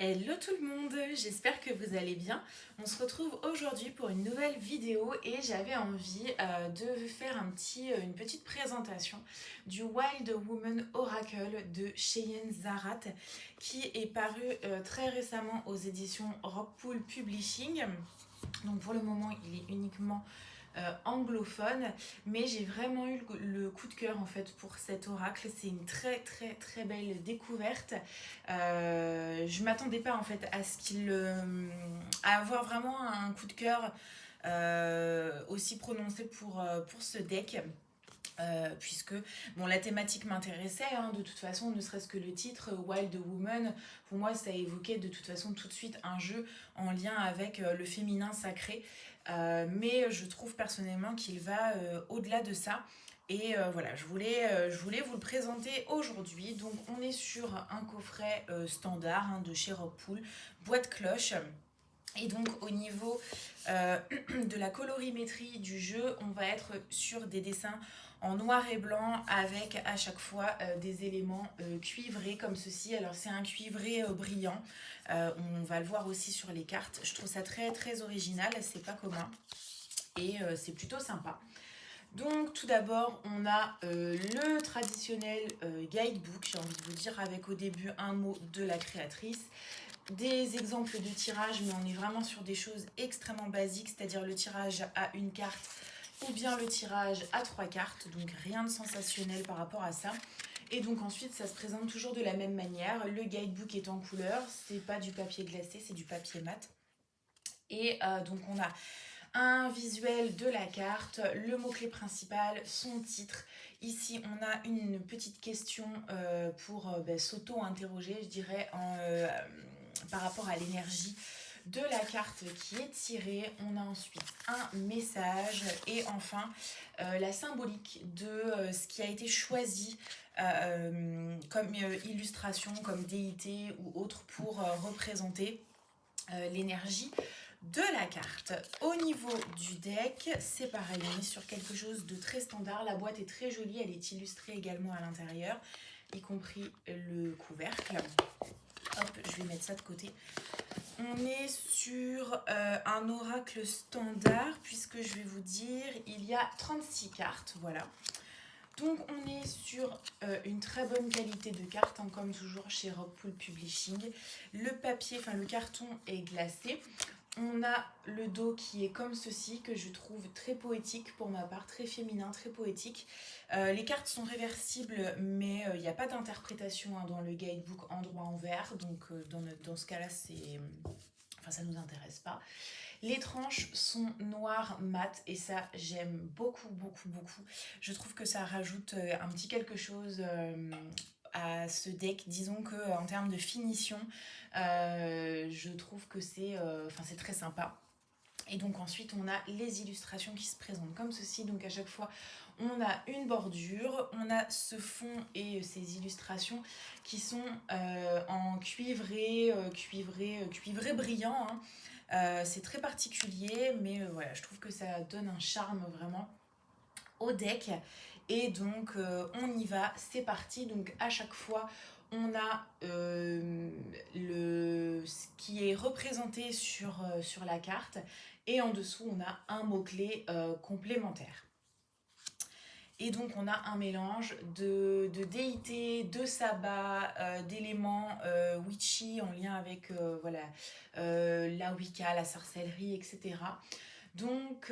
Hello tout le monde, j'espère que vous allez bien. On se retrouve aujourd'hui pour une nouvelle vidéo et j'avais envie de faire une petite présentation du Wild Woman Oracle de Cheyenne Zarat qui est paru très récemment aux éditions Rockpool Publishing. Donc pour le moment il est uniquement anglophone, mais j'ai vraiment eu le coup de cœur en fait pour cet oracle. C'est une très très très belle découverte. Je m'attendais pas en fait à à avoir vraiment un coup de cœur aussi prononcé pour ce deck. Puisque bon, la thématique m'intéressait, hein, de toute façon, ne serait-ce que le titre Wild Woman, pour moi ça évoquait de toute façon tout de suite un jeu en lien avec le féminin sacré. Mais je trouve personnellement qu'il va au-delà de ça. Et voilà, je voulais vous le présenter aujourd'hui. Donc on est sur un coffret standard, hein, de chez Rockpool, boîte cloche. Et donc au niveau de la colorimétrie du jeu, on va être sur des dessins en noir et blanc avec à chaque fois des éléments cuivrés comme ceci. Alors c'est un cuivré brillant, on va le voir aussi sur les cartes. Je trouve ça très très original, c'est pas commun et c'est plutôt sympa. Donc tout d'abord on a le traditionnel guidebook, j'ai envie de vous dire, avec au début un mot de la créatrice, des exemples de tirage, mais on est vraiment sur des choses extrêmement basiques, c'est-à-dire le tirage à une carte ou bien le tirage à 3 cartes, donc rien de sensationnel par rapport à ça. Et donc ensuite ça se présente toujours de la même manière, le guidebook est en couleur, c'est pas du papier glacé, c'est du papier mat. Et donc on a un visuel de la carte, le mot-clé principal, son titre. Ici, on a une petite question pour s'auto-interroger, je dirais, par rapport à l'énergie de la carte qui est tirée. On a ensuite un message et enfin la symbolique de ce qui a été choisi comme illustration, comme déité ou autre pour représenter l'énergie de la carte. Au niveau du deck, c'est pareil, on est sur quelque chose de très standard. La boîte est très jolie, elle est illustrée également à l'intérieur, y compris le couvercle. Hop, je vais mettre ça de côté. On est sur un oracle standard, puisque je vais vous dire, il y a 36 cartes, voilà. Donc on est sur une très bonne qualité de carte, hein, comme toujours chez Rockpool Publishing. Le papier, enfin le carton est glacé. On a le dos qui est comme ceci, que je trouve très poétique pour ma part, très féminin, très poétique. Les cartes sont réversibles, mais il n'y a pas d'interprétation, hein, dans le guidebook endroit-envers, donc dans ce cas-là, enfin, ça ne nous intéresse pas. Les tranches sont noires mat et ça j'aime beaucoup beaucoup beaucoup. Je trouve que ça rajoute un petit quelque chose à ce deck. Disons que en termes de finition, je trouve que c'est très sympa. Et donc ensuite on a les illustrations qui se présentent comme ceci. Donc à chaque fois on a une bordure, on a ce fond et ces illustrations qui sont en cuivré brillant, hein. C'est très particulier, mais voilà, je trouve que ça donne un charme vraiment au deck. Et donc on y va, c'est parti. Donc à chaque fois on a ce qui est représenté sur la carte et en dessous on a un mot-clé complémentaire. Et donc on a un mélange de déités, de sabbats, d'éléments witchy en lien avec voilà, la Wicca, la sorcellerie, etc. Donc,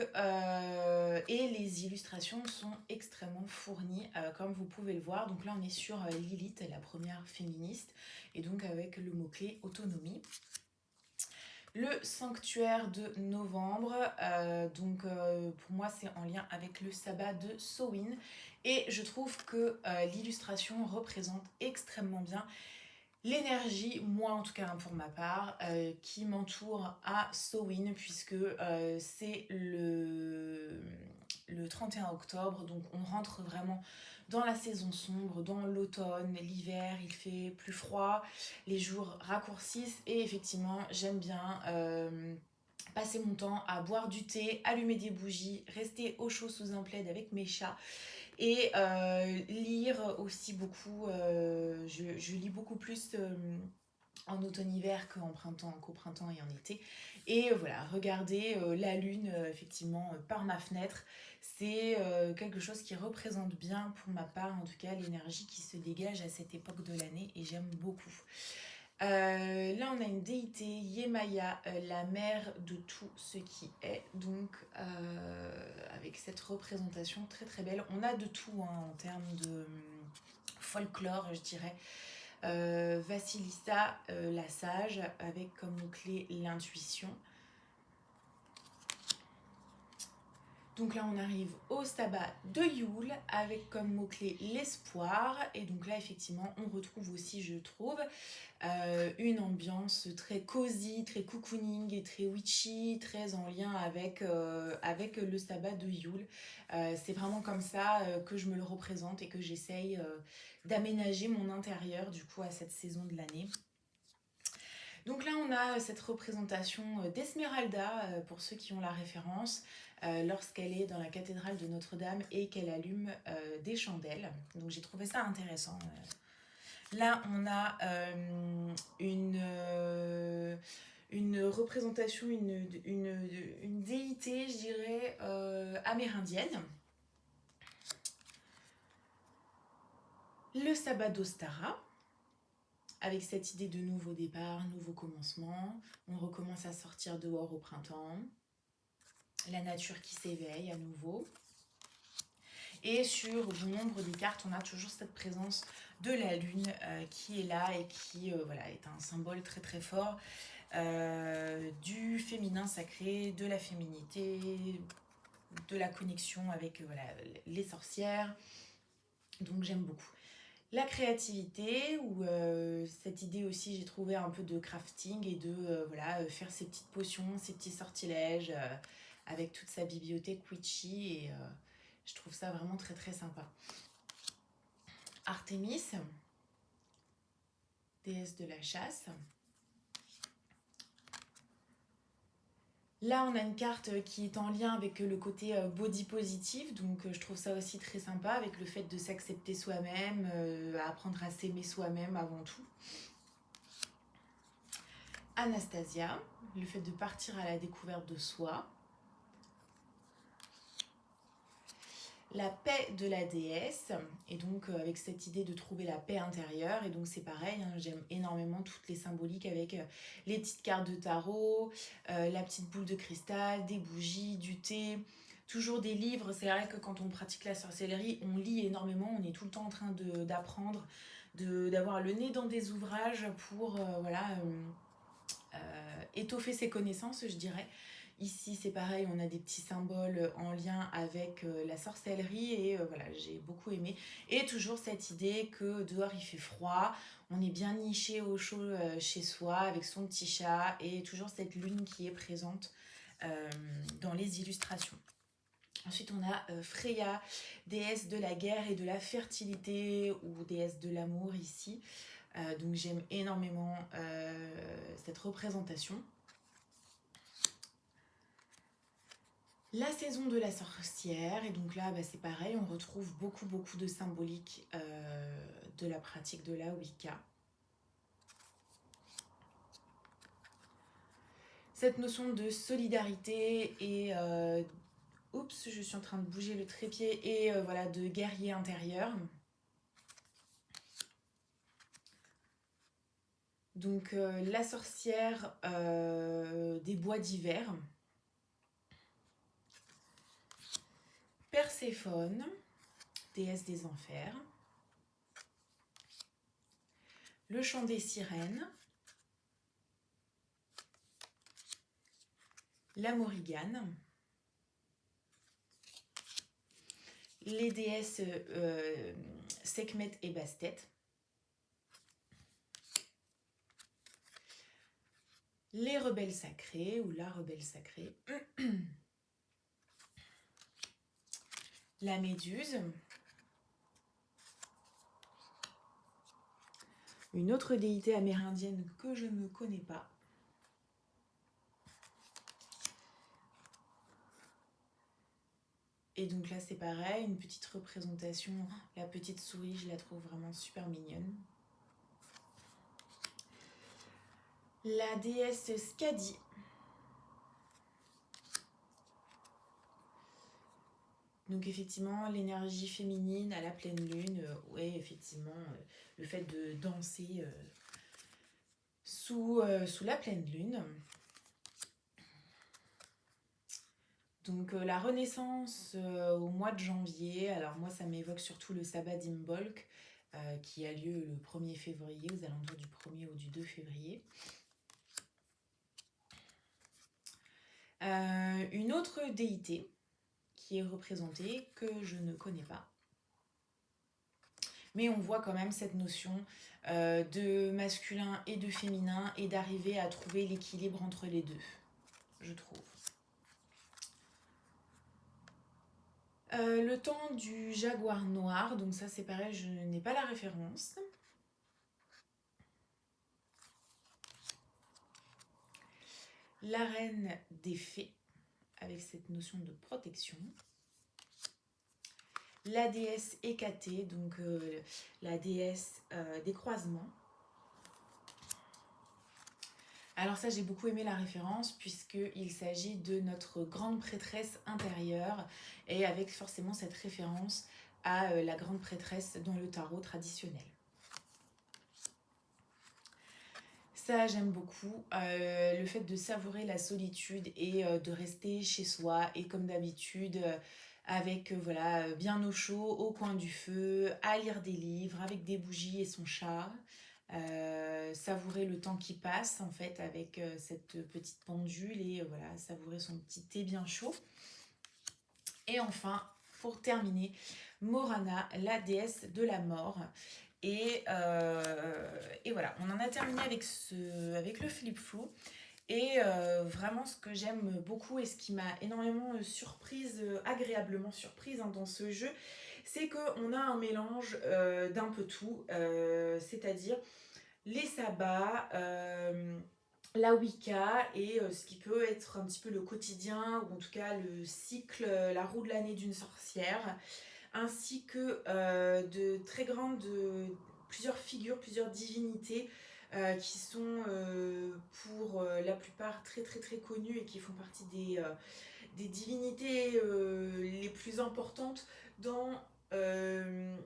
et les illustrations sont extrêmement fournies, comme vous pouvez le voir. Donc là, on est sur Lilith, la première féministe, et donc avec le mot-clé autonomie. Le sanctuaire de novembre, donc pour moi c'est en lien avec le sabbat de Samhain et je trouve que l'illustration représente extrêmement bien l'énergie, moi en tout cas, hein, pour ma part, qui m'entoure à Samhain, puisque c'est le 31 octobre, donc on rentre vraiment dans la saison sombre, dans l'automne, l'hiver, il fait plus froid, les jours raccourcissent et effectivement j'aime bien passer mon temps à boire du thé, allumer des bougies, rester au chaud sous un plaid avec mes chats et lire aussi beaucoup. Je lis beaucoup plus en automne-hiver qu'au printemps et en été. Et voilà, regarder la lune effectivement par ma fenêtre, c'est quelque chose qui représente bien pour ma part en tout cas l'énergie qui se dégage à cette époque de l'année et j'aime beaucoup. Là, on a une déité, Yemaya, la mère de tout ce qui est, donc avec cette représentation très très belle. On a de tout hein, en termes de folklore, je dirais. Vassilissa, la sage, avec comme mot-clé l'intuition. Donc là, on arrive au sabbat de Yule avec comme mot-clé l'espoir. Et donc là, effectivement, on retrouve aussi, je trouve, une ambiance très cosy, très cocooning et très witchy, très en lien avec le sabbat de Yule. C'est vraiment comme ça que je me le représente et que j'essaye d'aménager mon intérieur du coup à cette saison de l'année. Donc là, on a cette représentation d'Esmeralda, pour ceux qui ont la référence, lorsqu'elle est dans la cathédrale de Notre-Dame et qu'elle allume des chandelles. Donc j'ai trouvé ça intéressant. Là, on a une représentation, une déité, je dirais, amérindienne. Le sabbat d'Ostara, avec cette idée de nouveau départ, nouveau commencement. On recommence à sortir dehors au printemps. La nature qui s'éveille à nouveau. Et sur bon nombre des cartes, on a toujours cette présence de la lune qui est là et qui voilà, est un symbole très très fort du féminin sacré, de la féminité, de la connexion avec voilà, les sorcières. Donc j'aime beaucoup. La créativité, ou cette idée aussi, j'ai trouvé un peu de crafting et de voilà, faire ses petites potions, ses petits sortilèges avec toute sa bibliothèque witchy et je trouve ça vraiment très très sympa. Artémis, déesse de la chasse. Là, on a une carte qui est en lien avec le côté body positive, donc je trouve ça aussi très sympa avec le fait de s'accepter soi-même, apprendre à s'aimer soi-même avant tout. Anastasia, le fait de partir à la découverte de soi. La paix de la déesse, et donc avec cette idée de trouver la paix intérieure, et donc c'est pareil, hein, j'aime énormément toutes les symboliques avec les petites cartes de tarot, la petite boule de cristal, des bougies, du thé, toujours des livres. C'est vrai que quand on pratique la sorcellerie, on lit énormément, on est tout le temps en train d'apprendre, d'avoir le nez dans des ouvrages pour voilà, étoffer ses connaissances, je dirais. Ici, c'est pareil, on a des petits symboles en lien avec la sorcellerie et voilà, j'ai beaucoup aimé. Et toujours cette idée que dehors il fait froid, on est bien niché au chaud chez soi avec son petit chat et toujours cette lune qui est présente dans les illustrations. Ensuite, on a Freya, déesse de la guerre et de la fertilité ou déesse de l'amour ici. Donc j'aime énormément cette représentation. La saison de la sorcière, et donc là c'est pareil, on retrouve beaucoup de symbolique de la pratique de la Wicca. Cette notion de solidarité et oups, je suis en train de bouger le trépied, et voilà, de guerrier intérieur. Donc la sorcière des bois d'hiver. Perséphone, déesse des enfers. Le chant des sirènes. La Morrigan. Les déesses Sekhmet et Bastet. Les rebelles sacrés ou la rebelle sacrée. La méduse. Une autre déité amérindienne que je ne connais pas. Et donc là c'est pareil, une petite représentation. La petite souris, je la trouve vraiment super mignonne. la déesse Skadi. Donc effectivement, l'énergie féminine à la pleine lune, ouais, effectivement, le fait de danser sous la pleine lune. Donc la renaissance au mois de janvier, alors moi ça m'évoque surtout le sabbat d'Imbolc qui a lieu le 1er février, aux alentours du 1er ou du 2 février. Une autre déité qui est représentée, que je ne connais pas. Mais on voit quand même cette notion de masculin et de féminin et d'arriver à trouver l'équilibre entre les deux, je trouve. Le temps du jaguar noir, donc ça c'est pareil, je n'ai pas la référence. La reine des fées, avec cette notion de protection. La déesse Hécatée, donc la déesse des croisements. Alors ça, j'ai beaucoup aimé la référence puisqu'il s'agit de notre grande prêtresse intérieure et avec forcément cette référence à la grande prêtresse dans le tarot traditionnel. Ça, j'aime beaucoup. Le fait de savourer la solitude et de rester chez soi et comme d'habitude avec voilà, bien au chaud, au coin du feu, à lire des livres avec des bougies et son chat. Savourer le temps qui passe en fait avec cette petite pendule et voilà, savourer son petit thé bien chaud. Et enfin, pour terminer, Morana, la déesse de la mort. Et voilà, on en a terminé avec le flip flou. Et vraiment ce que j'aime beaucoup et ce qui m'a énormément surprise, agréablement surprise dans ce jeu, c'est qu'on a un mélange d'un peu tout, c'est-à-dire les sabbats, la Wicca et ce qui peut être un petit peu le quotidien, ou en tout cas le cycle, la roue de l'année d'une sorcière, ainsi que de très grandes, plusieurs figures, plusieurs divinités qui sont pour la plupart très très très connues et qui font partie des divinités les plus importantes dans le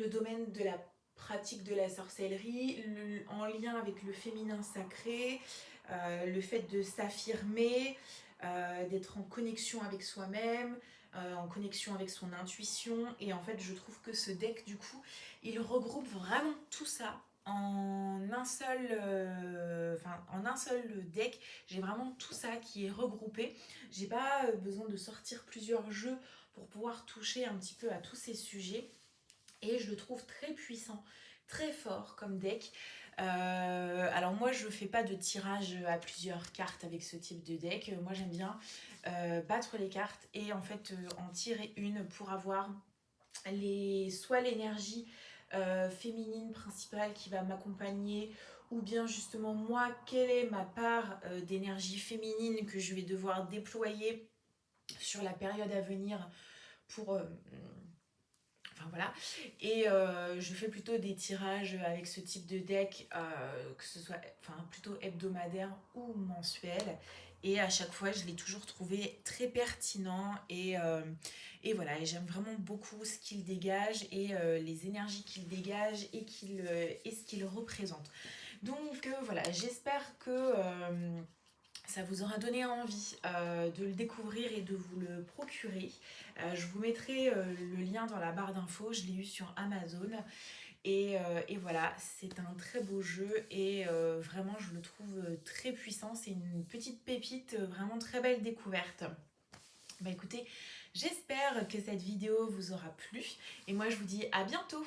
domaine de la pratique de la sorcellerie, en lien avec le féminin sacré, le fait de s'affirmer, d'être en connexion avec soi-même, en connexion avec son intuition. Et en fait, je trouve que ce deck, du coup, il regroupe vraiment tout ça en un seul, en un seul deck. J'ai vraiment tout ça qui est regroupé. J'ai pas besoin de sortir plusieurs jeux pour pouvoir toucher un petit peu à tous ces sujets. Et je le trouve très puissant, très fort comme deck. Alors moi je fais pas de tirage à plusieurs cartes avec ce type de deck. Moi j'aime bien battre les cartes et en fait en tirer une pour avoir soit l'énergie féminine principale qui va m'accompagner, ou bien justement moi quelle est ma part d'énergie féminine que je vais devoir déployer sur la période à venir pour enfin voilà, et je fais plutôt des tirages avec ce type de deck, que ce soit plutôt hebdomadaire ou mensuel. Et à chaque fois, je l'ai toujours trouvé très pertinent et voilà, et j'aime vraiment beaucoup ce qu'il dégage et les énergies qu'il dégage et ce qu'il représente. Donc voilà, j'espère que ça vous aura donné envie de le découvrir et de vous le procurer. Je vous mettrai le lien dans la barre d'infos, je l'ai eu sur Amazon. Et voilà, c'est un très beau jeu et vraiment je le trouve très puissant. C'est une petite pépite, vraiment très belle découverte. Bah écoutez, j'espère que cette vidéo vous aura plu et moi je vous dis à bientôt.